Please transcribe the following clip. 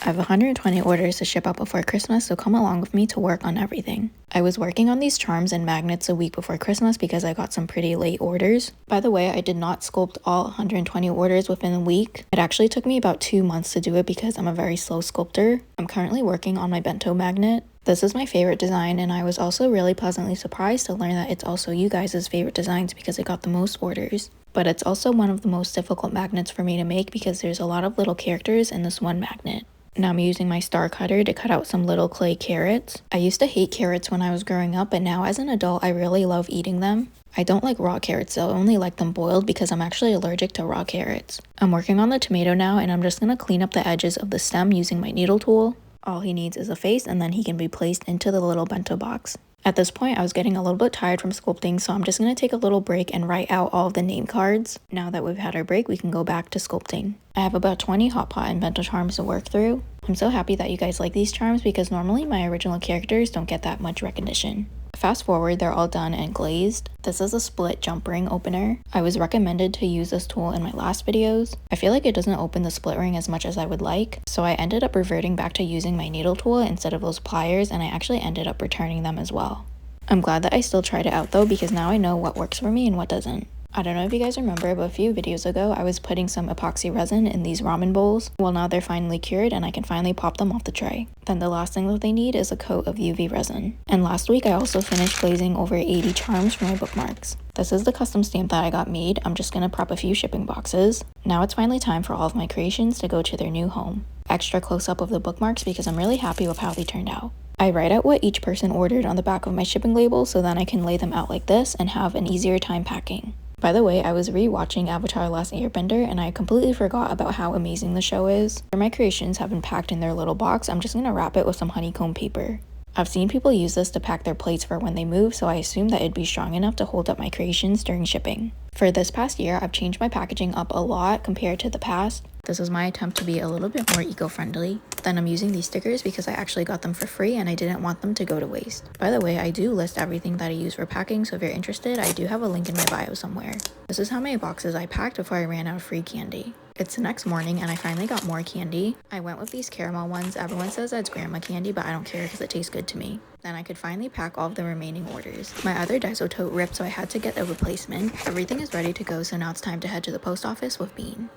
I have 120 orders to ship out before Christmas, so come along with me to work on everything. I was working on these charms and magnets a week before Christmas because I got some pretty late orders. By the way, I did not sculpt all 120 orders within a week. It actually took me about 2 months to do it because I'm a very slow sculptor. I'm currently working on my bento magnet. This is my favorite design, and I was also really pleasantly surprised to learn that it's also you guys' favorite designs because it got the most orders. But it's also one of the most difficult magnets for me to make because there's a lot of little characters in this one magnet. Now I'm using my star cutter to cut out some little clay carrots. I used to hate carrots when I was growing up, but now as an adult I really love eating them. I don't like raw carrots though, I only like them boiled because I'm actually allergic to raw carrots. I'm working on the tomato now, and I'm just going to clean up the edges of the stem using my needle tool. All he needs is a face, and then he can be placed into the little bento box. At this point, I was getting a little bit tired from sculpting, so I'm just going to take a little break and write out all of the name cards. Now that we've had our break, we can go back to sculpting. I have about 20 hot pot and bento charms to work through. I'm so happy that you guys like these charms because normally my original characters don't get that much recognition. Fast forward, they're all done and glazed. This is a split jump ring opener. I was recommended to use this tool in my last videos. I feel like it doesn't open the split ring as much as I would like, so I ended up reverting back to using my needle tool instead of those pliers, and I actually ended up returning them as well. I'm glad that I still tried it out though, because now I know what works for me and what doesn't. I don't know if you guys remember, but a few videos ago I was putting some epoxy resin in these ramen bowls. Well, now they're finally cured and I can finally pop them off the tray. Then the last thing that they need is a coat of UV resin. And last week I also finished glazing over 80 charms for my bookmarks. This is the custom stamp that I got made. I'm just gonna prep a few shipping boxes. Now it's finally time for all of my creations to go to their new home. Extra close up of the bookmarks because I'm really happy with how they turned out. I write out what each person ordered on the back of my shipping label so then I can lay them out like this and have an easier time packing. By the way, I was re-watching Avatar: Last Airbender and I completely forgot about how amazing the show is. After my creations have been packed in their little box, I'm just gonna wrap it with some honeycomb paper. I've seen people use this to pack their plates for when they move, so I assumed that it'd be strong enough to hold up my creations during shipping. For this past year, I've changed my packaging up a lot compared to the past. This is my attempt to be a little bit more eco-friendly. Then I'm using these stickers because I actually got them for free and I didn't want them to go to waste. By the way, I do list everything that I use for packing, so if you're interested, I do have a link in my bio somewhere. This is how many boxes I packed before I ran out of free candy. It's the next morning and I finally got more candy. I went with these caramel ones. Everyone says that's grandma candy, but I don't care because it tastes good to me. Then I could finally pack all of the remaining orders. My other Daiso tote ripped, so I had to get a replacement. Everything is ready to go, so now it's time to head to the post office with Bean.